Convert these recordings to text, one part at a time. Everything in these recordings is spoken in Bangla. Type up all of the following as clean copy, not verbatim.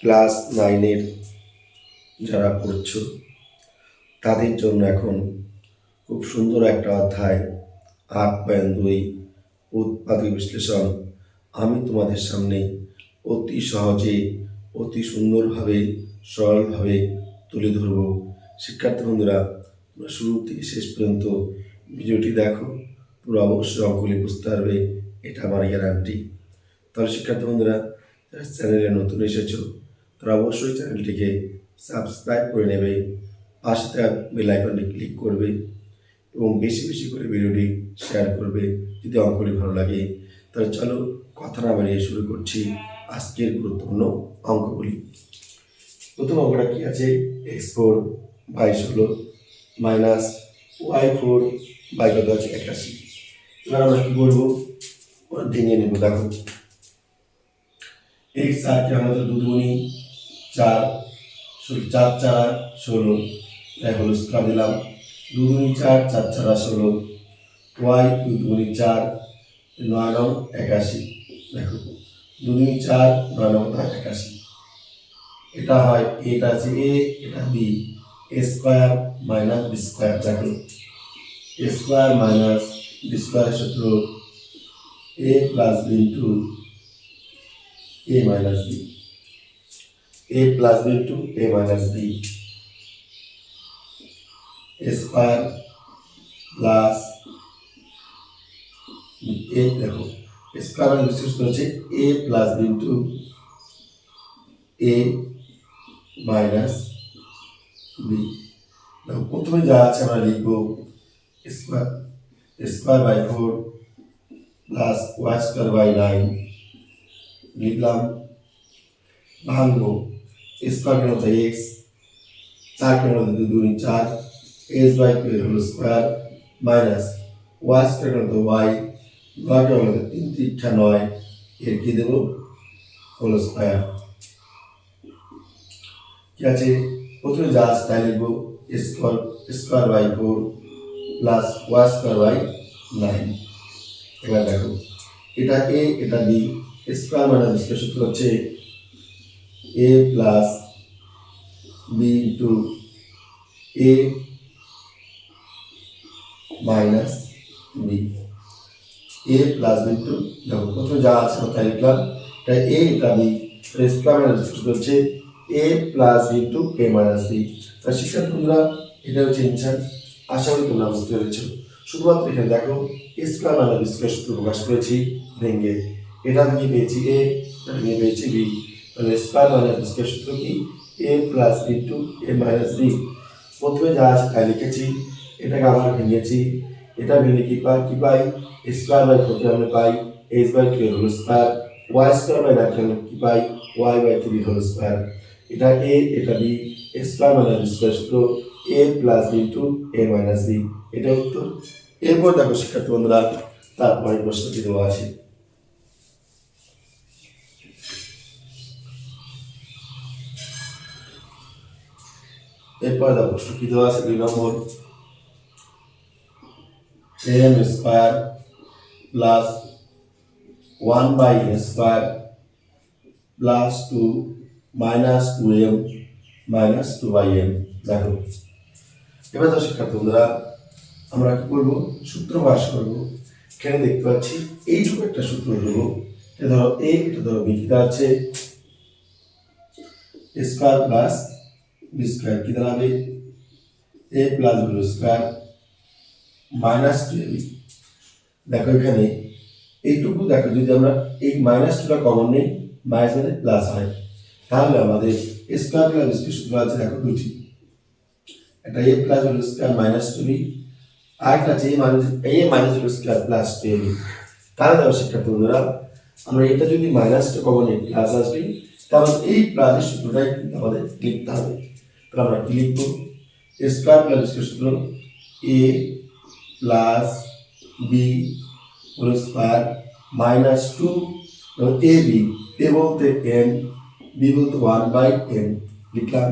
ক্লাস 9-এর যারা পড়ছো তাদের জন্য এখন খুব সুন্দর একটা অধ্যায় 8.2 উৎপাদক বিশ্লেষণ আমি তোমাদের সামনে অতি সহজে অতি সুন্দরভাবে সরলভাবে তুলে ধরব। শিক্ষার্থী বন্ধুরা, তোমরা শুরু থেকে শেষ পর্যন্ত ভিডিওটি দেখো, পুরো অবশ্যই অঙ্কগুলি বুঝতে পারবে, এটা আমার গ্যারান্টি। তাহলে শিক্ষার্থী বন্ধুরা, যারা চ্যানেলে নতুন এসেছো তারা অবশ্যই চ্যানেলটিকে সাবস্ক্রাইব করে নেবে, পাশে থাকা বেল আইকনটি ক্লিক করবে এবং বেশি বেশি করে ভিডিওটি শেয়ার করবে যদি অঙ্কটি ভালো লাগে। তাহলে চলো কথা না বাড়িয়ে শুরু করছি আজকের গুরুত্বপূর্ণ অঙ্কগুলি। প্রথম অঙ্কটা কি আছে, x4 by 16 minus y4 by কত আছে 81। এবার আমরা কি করবো, ভেঙে নেব। দেখো x 4 কে আমাদের 2 দুগুণী 4, 4 4 16 তাই হলো স্কয়ার দিলাম, 2 দুগুণী 4, 4 4 16, y 2 দুগুণী 4, 9 9 81। দেখো 2 দুগুণী 4, 9 9 81। এটা হয়, এটা আছে a, এটা b, a square minus b square. দেখো a square minus b square সূত্র a plus b into a minus b, a plus b into a minus b, a square plus a। দেখো স্কয়ার বিশেষ হচ্ছে a plus b into a minus b। দেখো প্রথমে যা আছে আমরা লিখবো square square by 4 plus Y square by 9 লিখলাম, ভাঙবো স্কয়ার কেন তো x, 4 কেন তো 2 দুগুণী 4, s বাই 2 এর whole square minus Y square কেন তো y, y কেন তো 3 3 9 এর কি দেব হোল স্কয়ার। কি আছে, প্রথমে যা আছে তাই লিখবো square square by 4 plus Y square by 9। এবার দেখো এটা a এটা b, স্কয়ার মাইনাস স্কয়ার সূত্র হচ্ছে a plus b into a minus b, a plus b into, দেখো প্রথমে যা আছে তাই লিখলাম, এটা a এটা b, স্কয়ার মাইনাস সূত্র হচ্ছে a plus b into a minus b। তাহলে শিক্ষার্থী বন্ধুরা, এটা হচ্ছে অ্যানসার। আশা করি তোমরা বুঝতে পেরেছো। শুধুমাত্র এখানে দেখো স্কয়ার মাইনাস b স্কয়ার সূত্র প্রকাশ করেছি ভেঙে, এটা ভেঙে পেয়েছি a, এটা ভেঙে পেয়েছি b। তাহলে স্কয়ার মাইনাস b স্কয়ার সূত্র কি a plus b into a minus b। প্রথমে যা আছে তাই লিখেছি, এটাকে আবার ভেঙেছি, এটা ভেঙে কি পাই স্কয়ার বাই 4 কে আমরা পাই h বাই 2 এর whole square, y square by 9 কে আমরা কি পাই y বাই 3 হোল স্কয়ার। এটা a এটা b, square minus b square সূত্র a plus b into a minus b, এটা উত্তর। এরপর দেখো শিক্ষার্থী বন্ধুরা, তারপরে প্রশ্নটি দেওয়া আছে। এরপর দেখো প্রশ্ন কি দেওয়া আছে, 2 নম্বর, m square plus 1 by m square plus 2 minus 2m minus 2 by m। দেখো এবার তো শিক্ষার্থী বন্ধুরা, আমরা কি করবো, সূত্র প্রকাশ করবো। এখানে দেখতে পাচ্ছি এইটুকু একটা সূত্র দেবো, এটা ধরো a, এটা ধরো b, কি আছে স্কয়ার প্লাস b স্কয়ার, কি দাঁড়াবে a plus b square minus 2ab। দেখো এখানে এইটুকু, দেখো যদি আমরা এই মাইনাস 2টা কমন নেই, মাইনাস মানে প্লাস হয়, তাহলে আমাদের স্কয়ার প্লাস b স্কয়ার সূত্র আছে দেখো দুটি, একটা a plus b square minus 2b, আর একটা আছে a minus b square plus 2ab। তাহলে দেখো শিক্ষার্থী বন্ধুরা, আমরা এটা যদি মাইনাসটা কমন নেই প্লাস আসবে, তাহলে এই প্লাসের সূত্রটাই কিন্তু আমাদের লিখতে হবে। তাহলে আমরা কি লিখবো, স্কয়ার প্লাস b স্কয়ার সূত্র a plus b whole square minus 2 ab, a বলতে n, b বলতে 1 বাই n লিখলাম,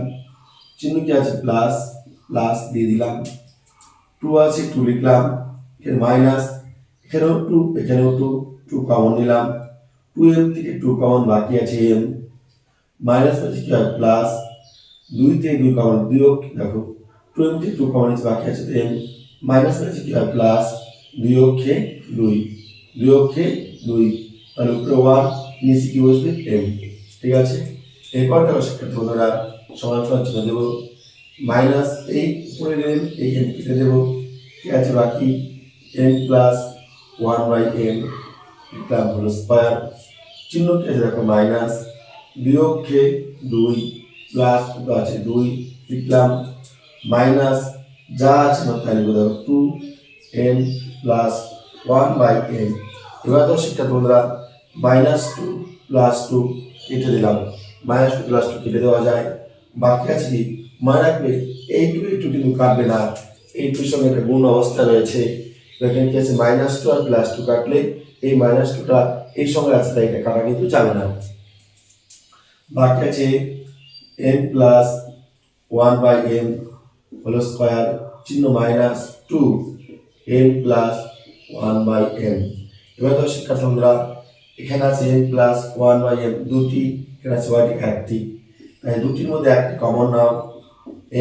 চিহ্ন কি আছে প্লাস, প্লাস দিয়ে দিলাম, 2 আছে 2 লিখলাম, এখানে মাইনাস, এখানেও 2 এখানেও 2 কমন নিলাম, 2m থেকে 2 কমন বাকি আছে m, মাইনাস মানে কি হয় প্লাস, 2 থেকে 2 কমন, 2 দেখো 22 কমন আছে, বাকি আছে m, মাইনাস মানে কি হয় প্লাস, 2 অক্ষে 2, 2 অক্ষে 2, তাহলে উপরে 1, নিচে কি বসবে m। ঠিক আছে, এরপর দেখো শিক্ষার্থী বন্ধুরা সমান সমান চিহ্ন দেবো, মাইনাস এই উপরে m, এই m কেটে দেবো, কি আছে বাকি m প্লাস 1/m লিখলাম হোল স্কয়ার, চিহ্ন কি আছে দেখো মাইনাস, 2 অক্ষে 2 প্লাস আছে 2 লিখলাম, মাইনাস যা আছে না তাই লিখবো দেখো 2m প্লাস 1/m। এবার তো শিক্ষার্থী বন্ধুরা -2 + 2 কেটে দিলাম, -2 + 2 কেটে দেওয়া যায়, বাকি আছে কি মনে রাখবে এই 2 কিন্তু কাটবে না, এই 2 সঙ্গে একটা গুণ অবস্থা রয়েছে, এখানে কি আছে -2 আর +2 কাটলে এই -2টা এই সঙ্গে আছে তাই এটা কাটা কিন্তু যাবে না, বাকি আছে m plus 1/m whole square, চিহ্ন -2 m প্লাস 1/m। এবার তো শিক্ষার্থী বন্ধুরা এখানে আছে m প্লাস 1/m দুটি, এখানে আছে একটি, তাই দুটির মধ্যে একটি কমন নাও,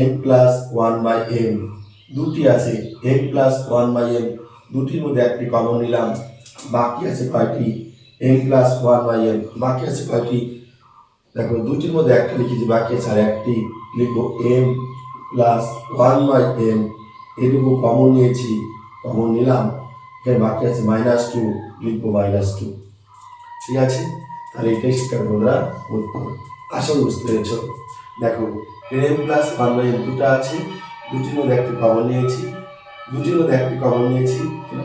m প্লাস 1/m দুটি আছে, m প্লাস 1/m দুটির মধ্যে একটি কমন নিলাম, বাকি আছে কয়টি m প্লাস 1/m, বাকি আছে কয়টি দেখো দুটির মধ্যে একটা লিখেছি, বাকি আছে আর একটি, লিখবো m প্লাস 1/m, এটুকু কমন নিয়েছি, কমন নিলাম, এখানে বাকি আছে -2, লিখবো -2। ঠিক আছে, তাহলে এটাই শিক্ষার্থী বন্ধুরা উত্তর। আশা বুঝতে পেরেছ। দেখো m প্লাস 1/m দুটো আছে, দুটির মধ্যে একটি কমন নিয়েছি, দুটির মধ্যে একটি কমন নিয়েছি,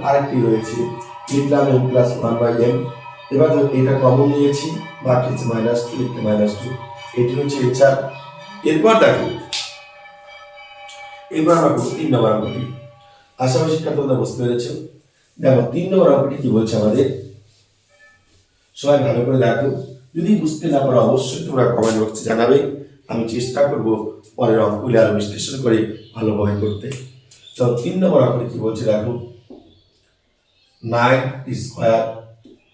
আরেকটি রয়েছে, লিখলাম m প্লাস 1/m। এবার ধরো এটা কমন নিয়েছি, বাকি আছে -2, লিখতে -2, এটি হচ্ছে এনসার। এরপর দেখো এবার আমরা করবো 3 নম্বর অঙ্কটি। আশা করি শিক্ষার্থী তোমরা বুঝতে পেরেছো। দেখো 3 নম্বর অঙ্কটি কি বলছে আমাদের, সবাই ভালো করে দেখো, যদি বুঝতে না পারো অবশ্যই তোমরা কমেন্ট বক্সে জানাবে, আমি চেষ্টা করব পরের অঙ্কগুলি আরো বিশ্লেষণ করে ভালোভাবে করতে। তো 3 নম্বর অঙ্কটি কি বলছে দেখো, 9 square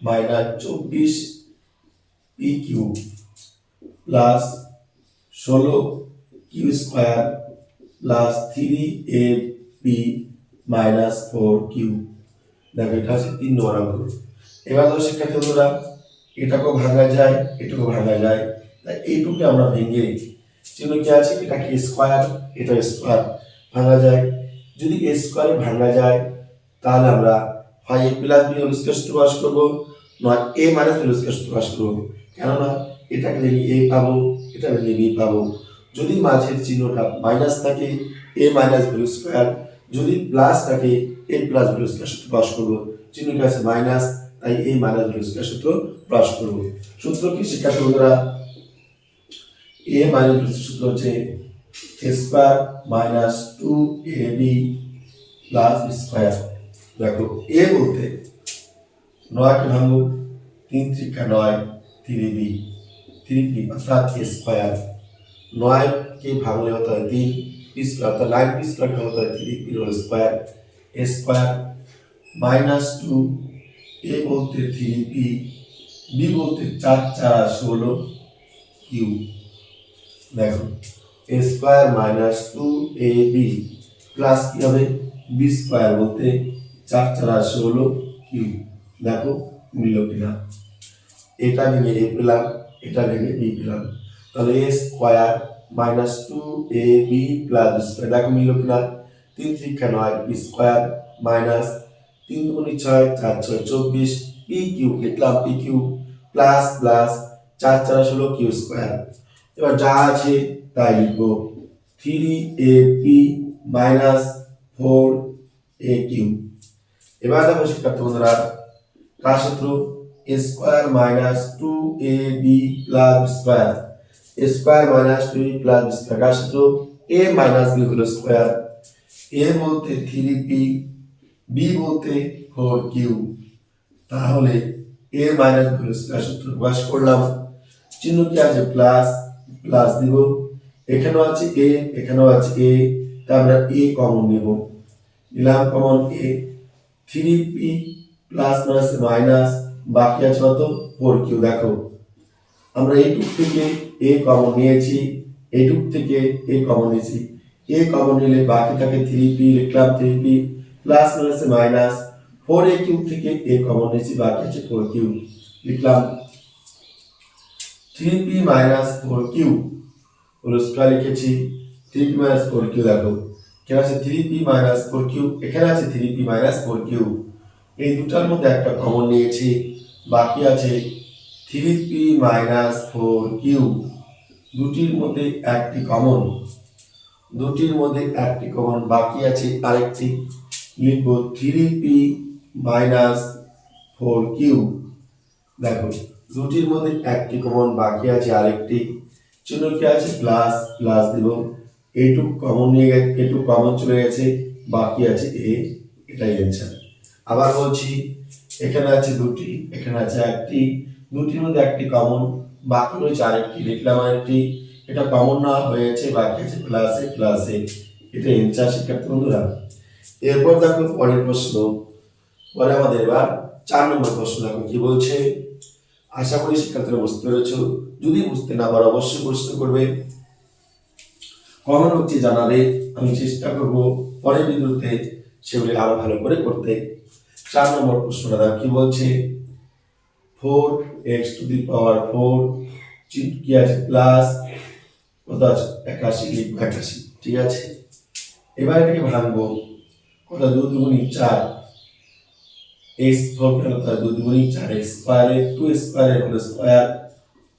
minus 24 P Q plus 16 Q square plus 3 P minus 4 Q. দেখো এটা হচ্ছে 3 নম্বর অঙ্ক। এবার তো শিক্ষার্থী বন্ধুরা এটাকেও ভাঙা যায়, এটাকেও ভাঙা যায়, তাই এইটুকু আমরা ভেঙে চিহ্ন কি আছে, এটা কি স্কয়ার, এটা স্কয়ার ভাঙা যায়, যদি এ স্কয়ারে ভাঙা যায় তাহলে আমরা হয় a plus b whole square সূত্র প্রকাশ করব, নয় a minus b whole square সূত্র প্রকাশ করব, কেননা এটাকে ভেঙে a পাবো, এটা ভেঙে b পাবো, যদি মাঝের চিহ্নটা মাইনাস থাকে a minus b whole square, যদি প্লাস থাকে a plus b whole square সূত্র প্রকাশ করব, চিহ্নটা আছে মাইনাস, তাই a minus b whole square সূত্র প্রকাশ করব। সূত্র কি শিক্ষার্থী বন্ধুরা, a মাইনাস b সূত্র হচ্ছে a square minus 2ab plus b square. দেখো a বলতে 9 কে ভাঙো, 3 × 9 3b, 3b অর্থাৎ a স্কয়ার, 9 কে ভাঙলে হতে হয় 3, b স্কয়ার অর্থাৎ 9b স্কয়ার হতে হয় 3b whole square, a square minus 2, a বলতে 3b, b বলতে 4 × 4 16 কিউ। দেখো a square minus 2ab plus কি হবে b স্কয়ার বলতে 4 × 4 16 কিউ। দেখো মিলল কিনা, এটা ভেঙে a পেলাম, এটা ভেঙে b পেলাম, তাহলে a square minus 2ab plus b square, দেখো মিলল কিনা, 3 × 3 = 9 b square minus 3 × 6 = 4 × 6 = 24 p Q, লিখলাম p Q plus plus 4 × 4 16 Q square. এবার যা আছে তাই লিখবো, 3ab মাইনাস 4aq। এবার দেখো শিক্ষার্থী বন্ধুরা কার সূত্র, a square minus 2ab plus b square, a square minus 2ab plus b square, কার সূত্র a minus b whole square, a বলতে 3p, b বলতে 4q, তাহলে a minus b whole square সূত্র প্রকাশ করলাম, চিহ্ন কি আছে প্লাস, প্লাস দিব, এখানেও আছে a, এখানেও আছে a, তাই আমরা a কমন নেব, নিলাম common a, 3p plus minus minus, বাকি আছে কত 4q। দেখো আমরা এইটুক থেকে এ কমন নিয়েছি, এইটুক থেকে এ কমন নিয়েছি, এ কমন নিলে বাকি থাকে 3p, লিখলাম 3p প্লাস মাইনাসে মাইনাস 4a কিউব থেকে এ কমন নিয়েছি, বাকি আছে 4 কিউব, লিখলাম 3p minus 4 cube whole square লিখেছি। 3p মাইনাস 4 কিউব দেখো এখানে আছে 3p মাইনাস 4 কিউব, এখানে আছে 3p মাইনাস 4 কিউব, এই দুটার মধ্যে একটা কমন নিয়েছি, বাকি আছে 3p মাইনাস 4 কিউব। দুটির মধ্যে একটি কমন, দুটির মধ্যে একটি কমন, বাকি আছে আরেকটি, লিখব 3p মাইনাস 4 কিউব। দেখো দুটির মধ্যে একটি কমন, বাকি আছে আরেকটি, চিহ্ন কি আছে প্লাস, প্লাস দেব, এইটুকু কমন নিয়ে গেছে, এইটুকু কমন চলে গেছে, বাকি আছে এ, এটাই অ্যান্সার। আবার বলছি এখানে আছে দুটি, এখানে আছে একটি, দুটির মধ্যে একটি কমন, বাকি রয়েছে আরেকটি, লিখলাম আরেকটি, এটা কমন না হয়েছে, বাকি আছে প্লাসে প্লাসে, এটা অ্যান্সার শিক্ষার্থী বন্ধুরা। এরপর দেখো পরের প্রশ্ন, পরে আমাদের এবার 4 নম্বর প্রশ্ন দেখো কি বলছে। আশা করি শিক্ষার্থীরা বুঝতে পেরেছ, যদি বুঝতে না পারো অবশ্যই প্রশ্ন করবে, কমেন্ট বক্সে জানাবে, আমি চেষ্টা করব পরের ভিডিওতে সেগুলি আরো ভালো করে করতে। 4 নম্বর প্রশ্নটা দেখো কি বলছে, 4x টু দি পাওয়ার 4 কি আছে প্লাস কত আছে 81, লিখবো 81, ঠিক আছে। এবার এটাকে ভাঙবো, কত 2 দুগুণ 4, x ফোর কেন তার 2 দুগুণ 4, x স্কয়ারে 2 স্কয়ারের হোল স্কয়ার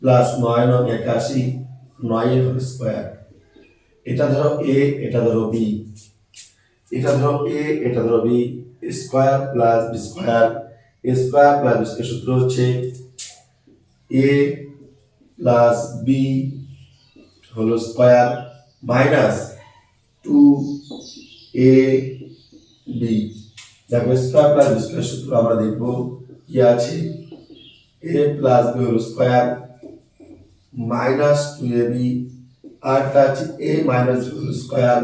প্লাস 9 9 81, 9 এর হোল স্কয়ার। এটা ধরো a, এটা ধরো b, এটা ধরো a, এটা ধরো b, square plus b square, a square plus b এর সূত্র হচ্ছে a plus b whole square minus 2ab। দেখো স্কয়ার প্লাস বি স্কয়ার সূত্র আমরা দেখব কি আছে, a plus b whole square minus 2ab, আর আছে a minus b whole square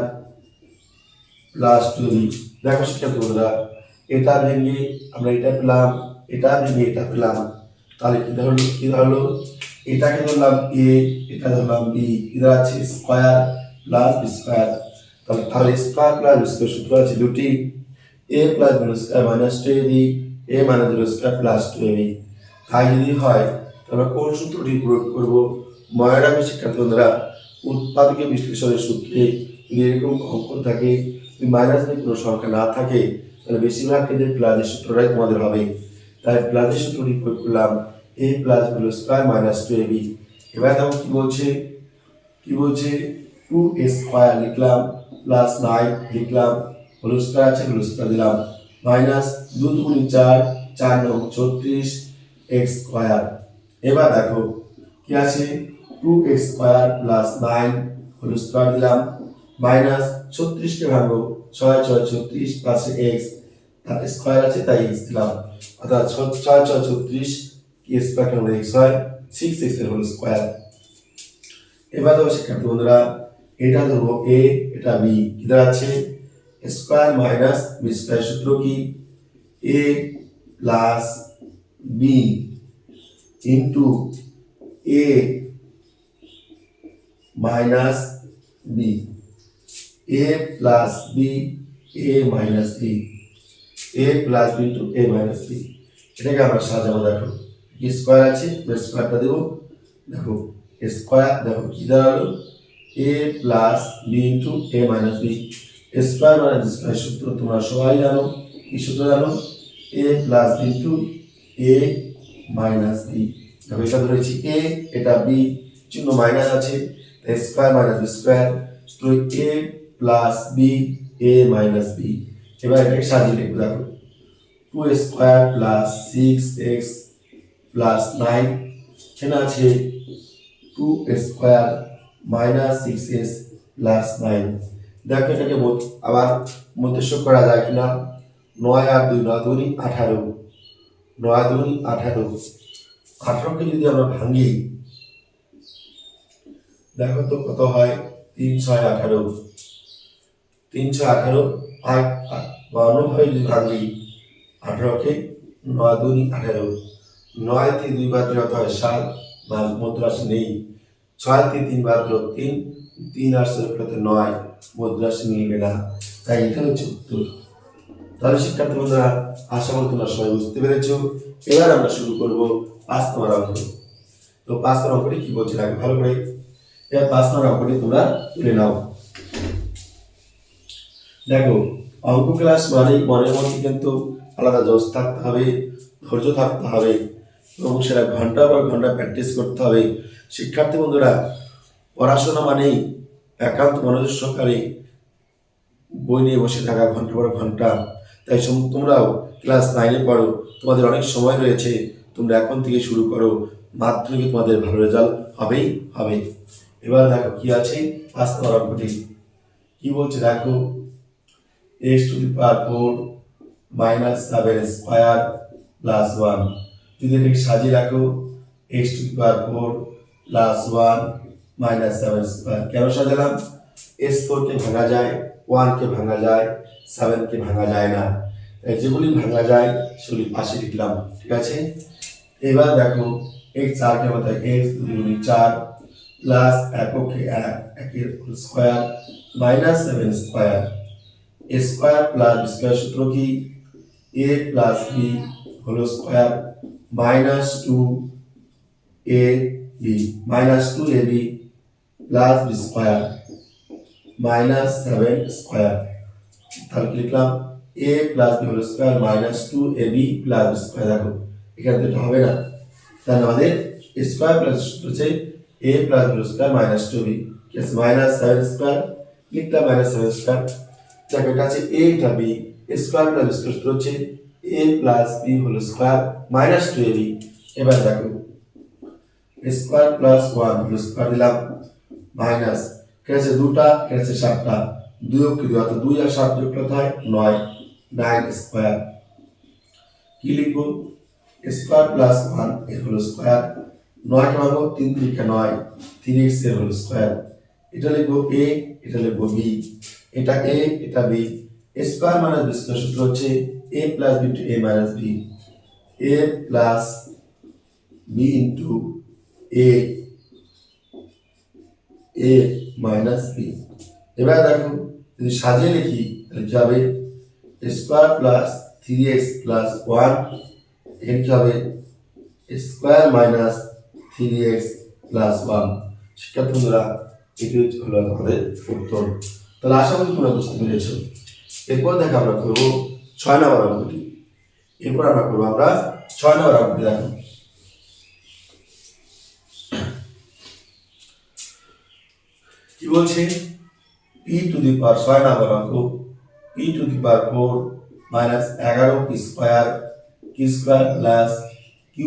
plus 2ab। দেখো শিক্ষার্থী বন্ধুরা, এটা ভেঙে আমরা এটা পেলাম, এটা ভেঙে এটা পেলাম, তাহলে কি ধরলো, কি ধরলো, এটাকে ধরলাম a, এটা ধরলাম b, এটা আছে স্কয়ার প্লাস b স্কয়ার, তাহলে স্কয়ার প্লাস b স্কয়ার সূত্র আছে দুটি, a plus b square minus 2ab, a minus b square plus 2ab। তাই যদি হয় তাহলে কোন সূত্রটি প্রয়োগ করব, মনে রাখবে শিক্ষার্থী বন্ধুরা, উৎপাদকে বিশ্লেষণের সূত্রে যদি এরকম অঙ্ক থাকে, মাইনাস দিয়ে কোনো সংখ্যা না থাকে, তাহলে বেশিরভাগ ক্ষেত্রে প্লাসের সূত্রটাই তোমাদের হবে। তাই প্লাসের সূত্রটি প্রয়োগ করলাম, a plus b square minus 2ab। এবার দেখো কি বলছে, কি বলছে 2a স্কয়ার লিখলাম প্লাস 9 লিখলাম, হোল স্কয়ার আছে হোল স্কয়ার দিলাম, মাইনাস 2 দুগুণ 4, 4 9 36 x স্কয়ার। এবার দেখো কি আছে 2x square plus 9 whole square দিলাম, মাইনাস 36 কে ভাঙো 6 6 36 পাশে x, তার স্কয়ার আছে তাই x দিলাম, অর্থাৎ 6 6 36 কি স্কয়ার কেন x হয় 6x এর হোল স্কয়ার। এবার দেখো শিক্ষার্থী বন্ধুরা, এটা ধরবো a, এটা b, কি দাঁড়াচ্ছে স্কয়ার মাইনাস b স্কয়ার সূত্র কি a plus b into a minus b, a plus b, a minus b, a plus b into a minus b। এটাকে আমরা সাজাবো, দেখো কি স্কয়ার আছে স্কয়ারটা দেব, দেখো স্কয়ার, দেখো কি দাঁড়ালো a plus b into a minus b, square minus square সূত্র তোমরা সবাই জানো, কি সূত্র জানো, a plus b into a minus b। দেখো এটা ধরেছি a, এটা b, চিহ্ন মাইনাস আছে, স্কয়ার মাইনাস b স্কয়ার, তো a plus b, a minus b। এবার এটাকে সাজিয়ে লিখবো, দেখো 2 স্কয়ার প্লাস 6x প্লাস 9, এখানে আছে 2 স্কয়ার মাইনাস 6x প্লাস 9। দেখো এটাকে আবার মধ্যস্থ করা যায় কিনা, 9 আর 2 9 2 18, 9 2 18, 18কে যদি আমরা ভাঙি দেখো তো কত হয় 3 6 18, 3 6 18, 8 52 হয় যদি ভাঙি 18কে 9 2 18, 9 থেকে 2 বাদ দিলে হয় 7, মধ্য রাশি নেই, ছয় দিয়ে 3 বার হলো 3, 3 আর 9, মধ্যরাশি মিলবে না, তাই এটা হচ্ছে উত্তর। তাহলে শিক্ষার্থী বন্ধুরা, আশা করি তোমরা সবাই বুঝতে পেরেছো। এবার আমরা শুরু করব 5 নম্বর অঙ্ক। তো 5 নম্বর অঙ্কটি কি বলছে দেখো ভালো করে। এবার 5 নম্বর অঙ্কটি তোমরা তুলে নাও। দেখো, অঙ্ক ক্লাস মানেই মনের মধ্যে কিন্তু আলাদা জোশ থাকতে হবে, ধৈর্য থাকতে হবে এবং সেটা ঘন্টা পর ঘন্টা প্র্যাকটিস করতে হবে। শিক্ষার্থী বন্ধুরা, পড়াশোনা মানেই একান্ত মনোযোগ সহকারে বই নিয়ে বসে থাকা ঘন্টা পর ঘন্টা। তাই তোমরাও ক্লাস 9-এ পড়ো, তোমাদের অনেক সময় রয়েছে, তোমরা এখন থেকে শুরু করো, মাধ্যমিকে তোমাদের ভালো রেজাল্ট হবেই হবে। এবার দেখো কি আছে 5 নম্বর অঙ্কটি কি বলছে দেখো। x⁴ - 7 স্কয়ার প্লাস 1, যদি এটাকে সাজিয়ে রাখো x⁴ প্লাস 1 মাইনাস 7 স্কয়ার। কেন সাজালাম? s4 কে ভাঙা যায়, 1 কে ভাঙা যায়, 7 কে ভাঙা যায় না, তাই যেগুলি ভাঙা যায় সেগুলি পাশে লিখলাম, ঠিক আছে। এবার দেখো x4 কে বলতে x 2 4 প্লাস এককে 1 একের square minus 7 square. a square plus b square সূত্র কি? a plus b whole square minus 2ab minus 2ab plus b square minus 7 square. তাহলে লিখলাম a plus b whole square minus 2ab plus b square. দেখো এখানে তো এটা হবে না, তাহলে আমাদের স্কয়ার প্লাস হচ্ছে a plus b whole square minus 2b minus 7 square, লিখলাম মাইনাস 7 স্কয়ার। দেখো এটা আছে a, এটা b, স্কয়ার প্লাস স্কয়ার সূত্র হচ্ছে a plus b whole square minus 2ab। এবার দেখো স্কয়ার প্লাস 1 হোল স্কয়ার দিলাম মাইনাস, এখানে আছে 2টা, এখানে আছে 7টা, 2 কে 2 অর্থাৎ 2 আর 7 যোগ করতে হয় 9, 9 স্কয়ার। কি লিখবো? স্কয়ার প্লাস 1 এর হোল স্কয়ার, 9 কে ভাঙবো 3 3 9, 3x এর হোল স্কয়ার। এটা লিখবো a, এটা লিখবো b, এটা a, এটা b। Square minus b square সূত্র হচ্ছে a plus b to a minus b, a plus b into a, a minus b। এবার দেখো যদি সাজিয়ে লিখি তাহলে কি হবে? স্কয়ার প্লাস 3x প্লাস 1, এখানে কি হবে? Square minus 3x plus 1। শিক্ষার্থী বন্ধুরা, এটি হলো আমাদের উত্তর। তাহলে আশা করি তোমরা বুঝতে পেরেছো। এরপর দেখো আমরা করবো 6 নম্বর অঙ্কটি। এরপর আমরা করবো 6 নম্বর অঙ্কটি। দেখো কি বলছে? p⁴ 6 নম্বর অঙ্ক, p⁴ minus 11p square q square plus q⁴।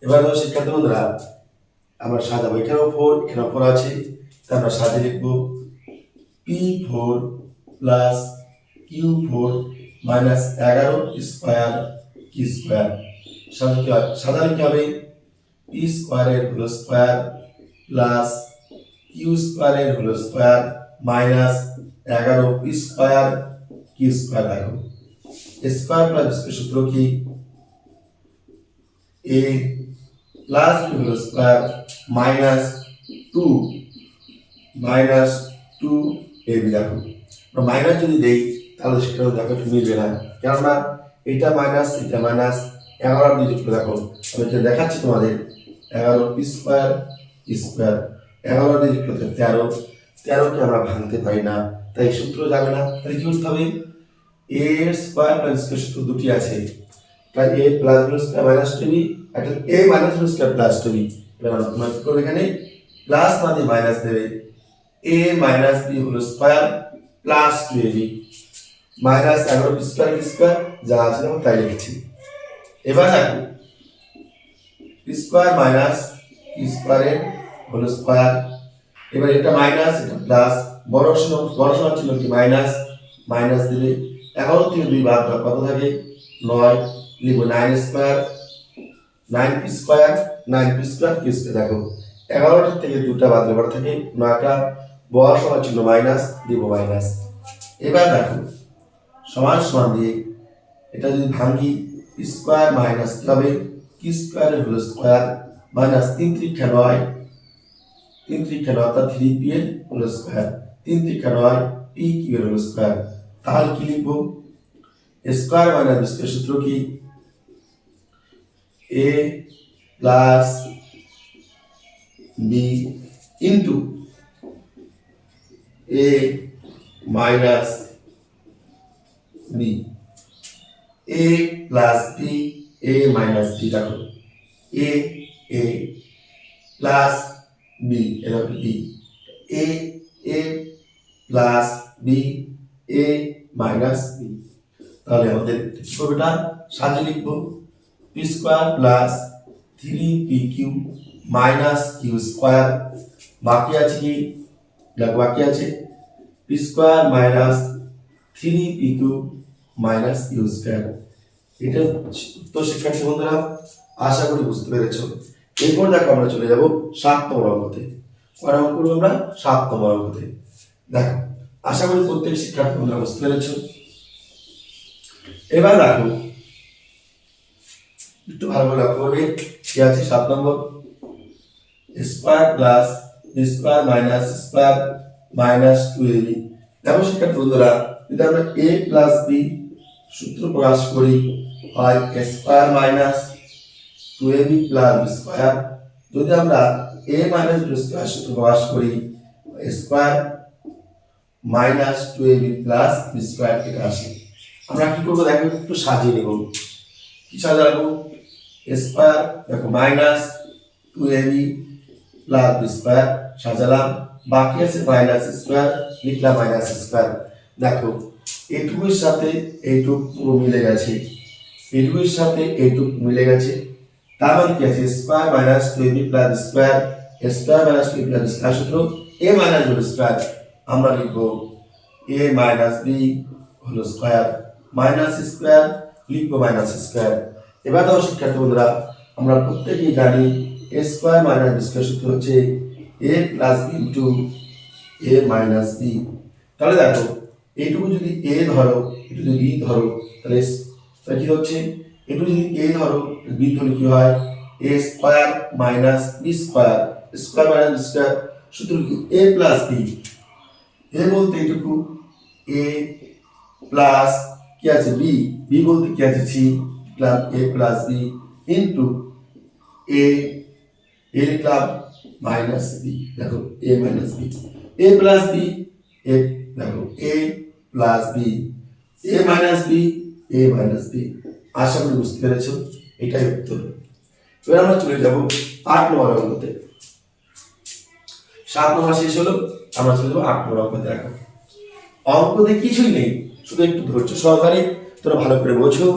এবার ধরো শিক্ষার্থী বন্ধুরা, আমরা সাজাবো, এখানেও 4, এখানেও 4 আছে, তাই আমরা সাজিয়ে লিখবো p4 plus q4 minus 11p square q square. সাজালে কি হবে? p স্কয়ারের হোল স্কয়ার প্লাস q স্কয়ারের whole square minus 11p square q square. দেখো স্কয়ার প্লাস স্কয়ার সূত্র কি? a plus b whole square minus 2ab। দেখো মাইনাস যদি দেই তাহলে সেটা দেখো মিলবে না, কেননা এটা মাইনাস এটা মাইনাস, 11 আর 2 যোগ করে দেখো আমি এটা দেখাচ্ছি তোমাদের, 11p স্কয়ার স্কয়ার, 11 আর 2 যোগ করতে 13, 13 কে আমরা ভাঙতে পারি না, তাই সূত্র যাবে না। তাহলে কি করতে হবে? a স্কয়ার প্লাস স্কয়ার সূত্র দুটি আছে, তাই a plus b square minus 2b, এটা a minus b square plus 2b। এবার আমরা কি করব? এখানে প্লাস না দিয়ে মাইনাস দেবে, a minus b whole square plus 2ab minus 11p square square, যা আছে আমরা তাই লিখছি। এবার দেখো স্কয়ার মাইনাস স্কয়ারের হোল স্কয়ার, এবার এটা মাইনাস এটা প্লাস, বড় সমান ছিল কি মাইনাস, মাইনাস দিলে 11 থেকে 2 বাদ দাও কত থাকে? 9, লিখবো 9 square 9p square 9p square q square. দেখো 11 থেকে 2টা বাদ দিলে থাকে 9টা, বড় সমান ছিল মাইনাস, দিব মাইনাস। এবার দেখো সমান সমান দিয়ে এটা যদি ভাঙি, স্কয়ার মাইনাস কি হবে? q স্কয়ারের হোল স্কয়ার মাইনাস 3 3 9 3 3 9 অর্থাৎ 3p এর হোল স্কয়ার 3 3 9 p কিউ এর হোল স্কয়ার। তাহলে কি লিখবো? স্কয়ার মাইনাস বি স্কয়ার সূত্র কি? a plus b into a minus b, a plus b, a minus b রাখো, a প্লাস b এরকম b, a plus b, a minus b। তাহলে আমাদের ছবিটা সাজিয়ে লিখবো p square plus 3pq minus q square, বাকি আছে কি? দেখো বাকি আছে p square minus 3pq minus q square. এটা তো শিক্ষার্থী বন্ধুরা আশা করি বুঝতে পেরেছো। এরপর দেখো আমরা চলে যাব 7 নম্বর অঙ্কতে। কয় অঙ্ক করব আমরা? 7 নম্বর অঙ্কতে। দেখো আশা করি প্রত্যেক শিক্ষার্থী বন্ধুরা বুঝতে পেরেছো। এবার দেখো একটু ভালো করে লক্ষ্য করবে কি আছে 7 নম্বর, square plus B square minus square minus 2ab। দেখো শিক্ষার্থী বন্ধুরা যদি আমরা a প্লাস b সূত্র প্রকাশ করি হয় square minus 2ab plus B square, যদি আমরা a মাইনাস বি স্কয়ার সূত্র প্রকাশ করি square minus 2ab plus B square এটা আসে। আমরা কি করব? দেখো একটু সাজিয়ে নেব। কি সাজাবো? স্কয়ার দেখো minus 2ab plus B square সাজালাম, বাকি আছে মাইনাস স্কয়ার, লিখলাম মাইনাস স্কয়ার। দেখো এইটুকুর সাথে এইটুকু পুরো মিলে গেছে, এইটুকুর সাথে এইটুকু মিলে গেছে। তার মানে কি আছে? Square minus 2ab plus square, square minus 2ab plus square সূত্র a মাইনাস b স্কয়ার। আমরা লিখব a minus b whole square minus square, লিখব মাইনাস স্কয়ার। এবার দেখো শিক্ষার্থী বন্ধুরা আমরা প্রত্যেকেই জানি a square minus b square সূত্র হচ্ছে a plus b into a minus b। তাহলে দেখো এইটুকু যদি a ধরো, এটু যদি b ধরো, তাহলে কি হচ্ছে? এটু যদি a ধরো b ধরলে কি হয়? a square minus b square, square minus b square সূত্র কি? a plus b। a বলতে এইটুকু, a প্লাস কি আছে? b, b বলতে কি আছে? c plus a plus b into a, a লিখলাম মাইনাস b। দেখো a minus b, a plus b, a দেখো a plus b, a minus b, a minus b। আশা করি বুঝতে পেরেছো, এটাই উত্তর। এবার আমরা চলে যাব 8 নম্বর অঙ্কতে। 7 নম্বর শেষ হলো, আমরা চলে যাব 8 নম্বর অঙ্কতে। দেখো অঙ্কতে কিছুই নেই, শুধু একটু ধৈর্য সহকারে তোমরা ভালো করে বোঝো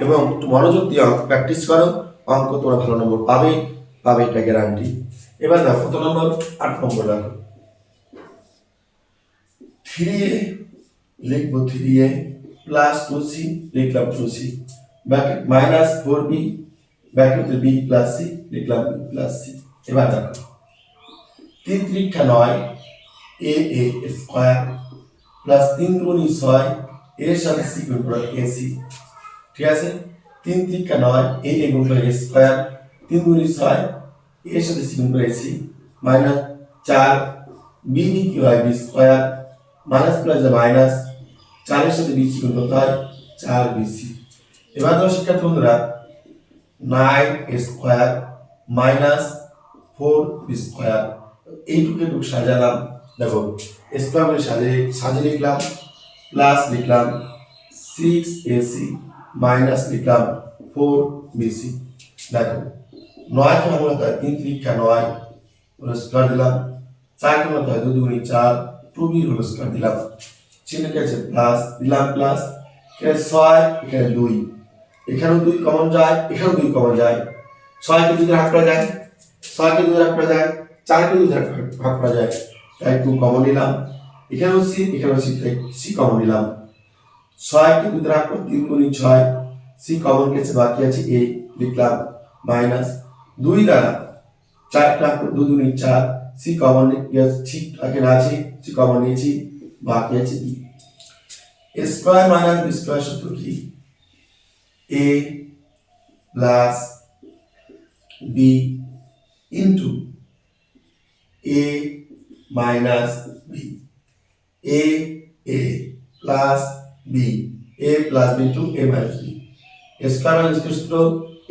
এবং একটু মনোযোগ দিয়ে অঙ্ক প্র্যাকটিস করো, অঙ্ক তোমরা ভালো নম্বর পাবে, এটা গ্যারান্টি। এবার দেখো কত নম্বর? 8 নম্বর। দেখো 3a লিখবো 3a প্লাস 2c, লিখলাম 2c, ব্র্যাকেট মাইনাস 4b ব্র্যাকেটে b প্লাস c, লিখলাম b প্লাস c। এবার দেখো 3 3 9 a স্কয়ার প্লাস 3 গুণ 6 এর সাথে c গুণ করে ac। ঠিক আছে? 3 3 9 a গুণ করে a স্কয়ার, 3 গুণ 6 এর সাথে c গুণ করে ac মাইনাস 4 b কি হয়? b square minus plus minus 4 এর সাথে b c গুণ করতে হয় 4bc। এবার দেখো শিক্ষার্থী বন্ধুরা 9 স্কয়ার মাইনাস 4b স্কয়ার, এইটুকু সাজালাম। দেখো স্কয়ার করে সাজিয়ে লিখলাম, প্লাস লিখলাম 6ac মাইনাস লিখলাম 4bc। দেখো 9 কে আমরা 3 3 9 হোল স্কয়ার দিলাম, 4 কে আমরা 2 2 4 2b হোল স্কয়ার দিলাম, চিহ্ন কি আছে? প্লাস দিলাম, প্লাস এখানে 6 এখানে 2, এখানেও 2 কমন যায়, এখানেও 2 কমন যায়, 6 কে 2 দ্বারা ভাগ করা যায়, 6 কে 2 দ্বারা ভাগ করা যায়, 4 কে 2 দ্বারা ভাগ করা যায়, তাই 2 কমন নিলাম, এখানেও c এখানেও c, তাই c কমন নিলাম। 6 কে 2 দ্বারা ভাগ করে 3 গুণ 6, c কমন গেছে, বাকি আছে a, লিখলাম মাইনাস 2 দ্বারা 4 কে ভাগ করে 2 2 4, c কমন গেছে, ঠিক এখানে আছে, c কমন নিয়েছি, বাকি আছে b। Square minus B square সূত্র কি? a plus b into A minus B, A plus B, A plus B into A minus B. Square minus সূত্র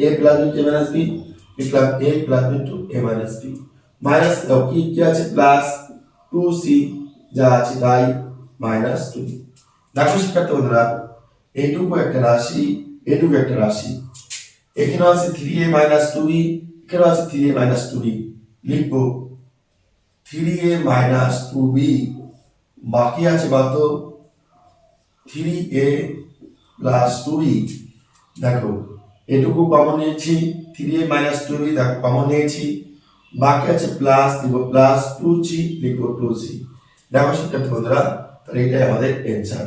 A plus B A minus B, লিখলাম A plus B into A minus B. Minus দাও কি আছে প্লাস 2c যা আছে তাই মাইনাস 2b। দেখো শিক্ষার্থী বন্ধুরা, এইটুকু একটা রাশি, এইটুকু একটা রাশি, এখানে আছে 3a মাইনাস 2b, এখানে আছে 3a মাইনাস 2b, লিখবো 3a মাইনাস 2b, বাকি আছে কত 3a প্লাস 2b। দেখো এটুকু কমন নিয়েছি, 3a মাইনাস 2b দেখো কমন নিয়েছি, বাকি আছে প্লাস দিব প্লাস 2c, লিখবো 2c। দেখো শিক্ষার্থী বন্ধুরা, তাহলে এটাই আমাদের অ্যানসার।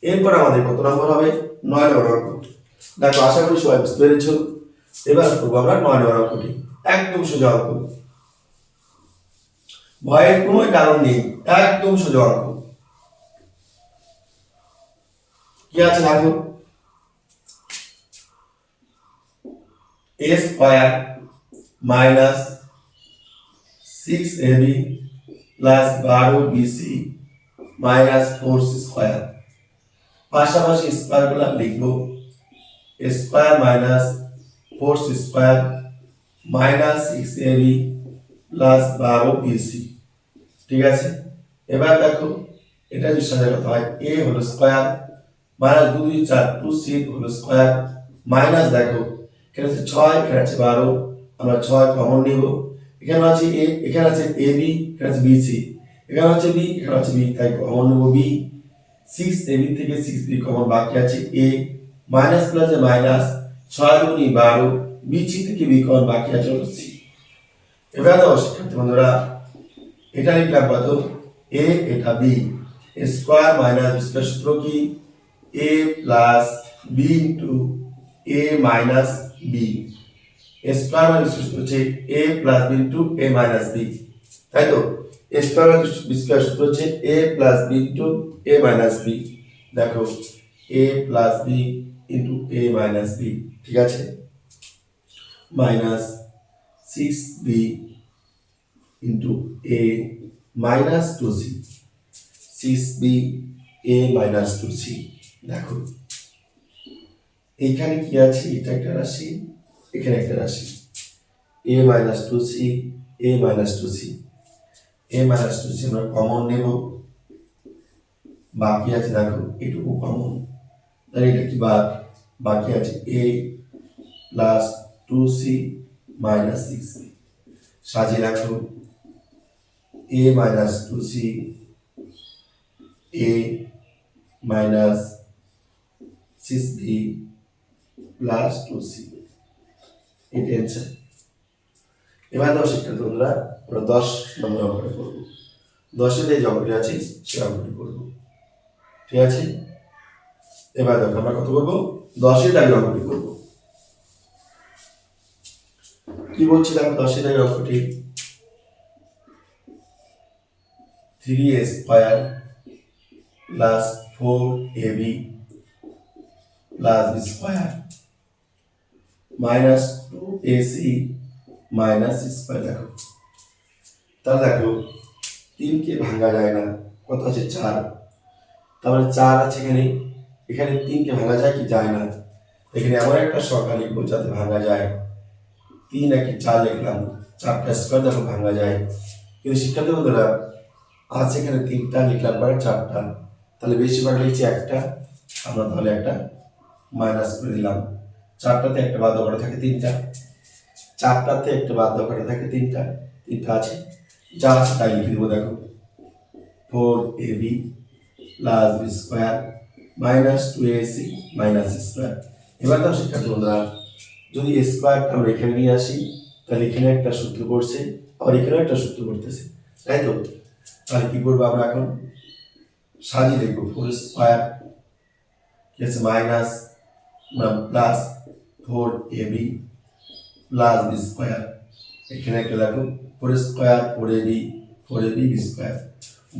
এরপর আমাদের কত নম্বর হবে 9 নম্বর অঙ্ক। দেখো আশা করি সবাই বুঝতে পেরেছো। এবার করবো আমরা 9 নম্বর অঙ্কটি, একদম সোজা অঙ্ক, ভয়ের কোনো কারণ নেই, একদম সোজা অঙ্ক। কি আছে দেখো, a square minus 6ab plus 12bc minus 4c square. পাশাপাশি স্কয়ার গুলো লিখবো, a square minus 4c square minus 6ab plus 12bc। ঠিক আছে, এবার দেখো এটা যদি সাজানো কথা হয়, a হলো স্কয়ার মাইনাস 2 2 4 2c হলো স্কয়ার মাইনাস, দেখো এখানে আছে 6 এখানে আছে 12, আমরা 6 কমন নিব, এখানে আছে a এখানে আছে ab এখানে আছে bc, এখানে আছে b এখানে আছে b, তাই কমন নেব b। 6ab থেকে 6b কমন, বাকি আছে a মাইনাস প্লাস মাইনাস 6 দুগুণ 12, bc থেকে b কমন, বাকি আছে হলো c। এবার দাও শিক্ষার্থী বন্ধুরা, এটা লিখলাম কত a, এটা b, স্কয়ার মাইনাস স্কয়ার সূত্র কি a plus b into a minus b, square minus সূত্র হচ্ছে a plus b into a minus b, তাই তো। স্কয়ার মাইনাস b স্কয়ার সূত্র হচ্ছে a plus b into a minus b। দেখো a plus b into a minus b, ঠিক আছে, minus 6b into a minus 2c, 6b a minus 2c। দেখো এইখানে কি আছে, এটা একটা রাশি, এখানে একটা রাশি, a minus 2c, a minus 2c, a minus 2c আমরা কমন নেব, বাকি আছে দেখো এটুকু কমন, তাহলে এটা কি বাদ, বাকি আছে a plus 2c minus 6c। সাজিয়ে রাখো a minus 2c, a minus 6b plus 2c, এটা অ্যানসার। এবার দাও শিক্ষার্থী বন্ধুরা, আমরা 10 নম্বর অঙ্কটা করবো, 10 যে অঙ্কটি আছে সে অঙ্কটি করবো, ঠিক আছে। এবার দেখো আমরা কত করবো, 10 দাগের অঙ্কটি করবো। কি বলছি দেখো 10 দাগের অঙ্কটি, 3a square plus 4ab plus b square minus 2ac minus c square. দেখো তাহলে দেখো 3 কে ভাঙা যায় না, কত আছে 4, তাহলে 4 আছে এখানে, এখানে 3 কে ভাঙা যায় কি যায় না, এখানে এমন একটা সংখ্যা লিখবো যাতে ভাঙা যায়, 3 একে 4 লিখলাম, 4টা স্কয়ার দেখো ভাঙা যায়। কিন্তু শিক্ষার্থী বন্ধুরা আছে এখানে 3টা, লিখলাম পরে 4টা, তাহলে বেশিরভাগ লিখছি একটা, আমরা তাহলে একটা মাইনাস করে দিলাম, 4টাতে একটা বাদ করে থাকে 3টা, 4টাতে একটা বাদ করে থাকে 3টা, 3টা আছে, যা আছে তাই লিখে দেবো। দেখো 4ab plus b square minus 2ac minus c square. এবার তো শিক্ষার্থী বন্ধুরা যদি স্কয়ারটা আমরা এখানে নিয়ে আসি, তাহলে এখানে একটা সূত্র পড়ছে, আবার এখানে একটা সূত্র পড়তেছে, তাই তো। তাহলে কি করবো আমরা এখন, সাজিয়ে লিখবো 4 স্কয়ার কি আছে minus plus 4ab plus b square, এখানে একটা দেখো 4 square 4ab 4ab b square,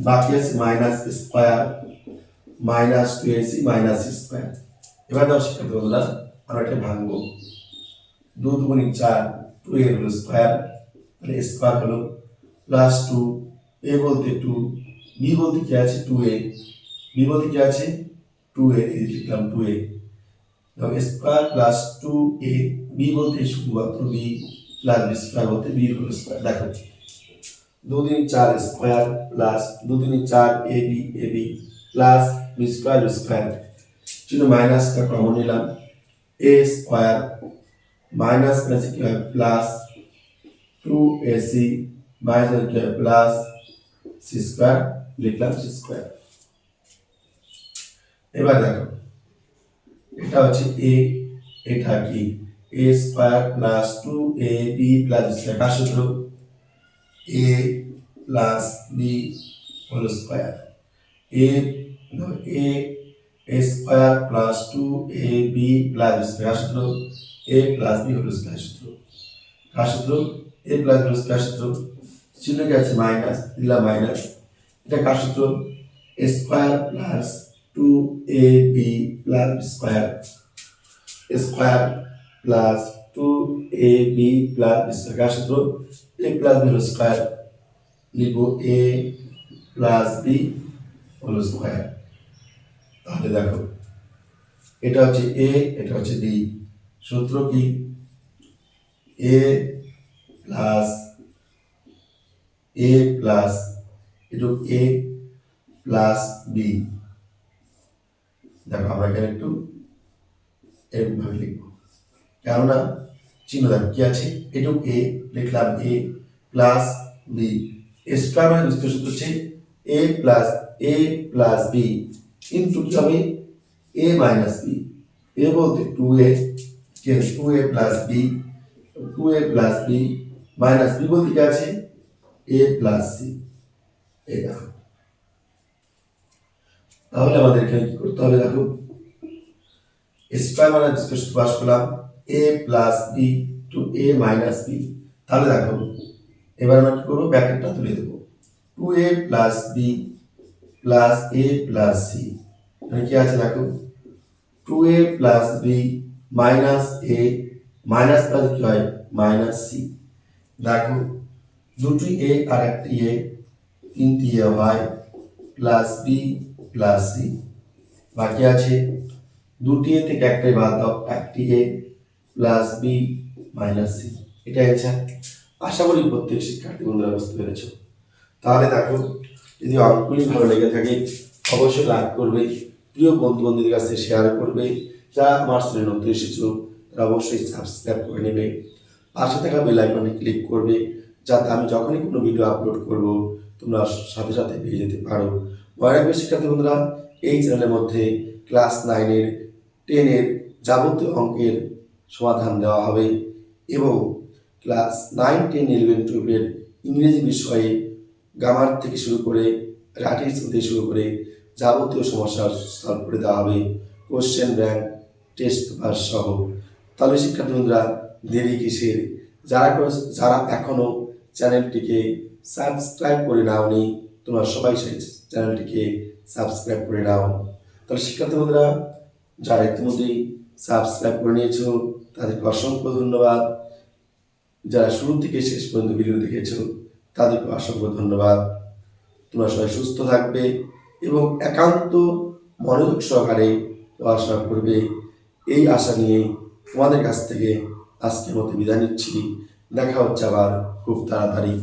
বাকি আছে minus square minus 2ac minus c square. এবার দাও শিক্ষার্থী বন্ধুরা আমরা এটা ভাঙবো, 2 2 4 2 এর হোল স্কয়ার তাহলে স্কোয়ার হলো প্লাস 2, এ বলতে 2, বি বলতে কি আছে 2a, বি বলতে কি আছে 2a, এই লিখলাম 2a, square plus 2a, B বলতে শুধুমাত্র বি প্লাস বি স্কোয়ার বলতে বি হোল স্কোয়ার। দেখো 2 3 4 square plus 2 3 4 ab plus B square চিহ্ন মাইনাসটা কমন নিলাম, এ স্কোয়ার মাইনাস প্লাস কি হয় প্লাস 2ac মাইনাস কি হয় প্লাস সি স্কোয়ার, লিখলাম সি স্কোয়ার। এবার দেখো এটা হচ্ছে a, এটা কি a square plus 2ab plus square, কার সূত্র a plus b whole square, a square plus 2ab plus square সূত্র a plus b whole square সূত্র, কার সূত্র a plus b whole square সূত্র, চিহ্ন কি আছে মাইনাস, দিলাম মাইনাস, এটা কার সূত্র square plus 2ab plus square, square plus 2ab plus square, কার সূত্র a plus b whole square, লিখব a plus b whole square. তাহলে দেখো এটা হচ্ছে a, এটা হচ্ছে b, সূত্র কি a প্লাস এটা a প্লাস b। দেখো আমরা এখানে একটু এরকম ভাবে লিখবো, কেননা চিহ্ন দেখো কি আছে, এটা a লিখলাম a প্লাস b, স্কয়ার মানে সূত্র হচ্ছে a প্লাস b ইনটু কি হবে a মাইনাস b, a বলতে 2a, কি আছে 2a plus b, 2a plus b minus b বলতে কি আছে a প্লাস c। এই দেখো তাহলে আমাদের এখানে কি করতে হবে, দেখো স্কয়ার মানে সূত্র পাস করলাম a plus b to a minus b। তাহলে দেখো এবার আমরা কি করব, ব্র্যাকেটটা তুলে দেব, 2a plus b plus a plus c, মানে কি আছে দেখো 2a plus b minus a minus plus কি হয় মাইনাস c। দেখো দুটি a আর একটি a, তিনটি a হয় প্লাস b প্লাস c, বাকি আছে দুটি a থেকে একটাই বাদ দাও, একটি a plus b minus c। এটা অ্যান্সার। আশা করি প্রত্যেক শিক্ষার্থী বন্ধুরা বুঝতে পেরেছো। তাহলে দেখো যদি অঙ্কগুলি ভালো লেগে থাকে অবশ্যই লাইক করবে, প্রিয় বন্ধু বান্ধবদের কাছে শেয়ার করবে, যারা আমার চ্যানেলে নতুন এসেছো তারা অবশ্যই সাবস্ক্রাইব করে নেবে, পাশে থাকা বেল আইকনে ক্লিক করবে যাতে আমি যখনই কোনো ভিডিও আপলোড করব তোমরা সাথে সাথে পেয়ে যেতে পারো। মনে রাখবে শিক্ষার্থী বন্ধুরা, এই চ্যানেলের মধ্যে ক্লাস 9-এর 10-এর যাবতীয় অঙ্কের সমাধান দেওয়া হবে এবং ক্লাস 9, 10, 11, 12-এর ইংরেজি বিষয়ে গ্রামার থেকে শুরু করে রাইটিংস থেকে শুরু করে যাবতীয় সমস্যার সলভ করে দেওয়া হবে, কোশ্চেন ব্যাংক, টেস্ট পেপার সহ। তাহলে শিক্ষার্থী বন্ধুরা দেরি কিসের, যারা এখনো চ্যানেলটিকে সাবস্ক্রাইব করে নাওনি তোমরা সবাই সেই চ্যানেলটিকে সাবস্ক্রাইব করে নাও। তাহলে শিক্ষার্থী বন্ধুরা যারা ইতিমধ্যেই সাবস্ক্রাইব করে নিয়েছো তাদেরকে অসংখ্য ধন্যবাদ, যারা শুরু থেকে শেষ পর্যন্ত ভিডিও দেখেছো তাদেরকে অসংখ্য ধন্যবাদ। তোমরা সবাই সুস্থ থাকবে এবং একান্ত মনোযোগ সহকারে পড়াশোনা করবে, এই আশা নিয়ে তোমাদের কাছ থেকে আজকের মতো বিদায় নিচ্ছি। দেখা হচ্ছে আবার খুব তাড়াতাড়ি।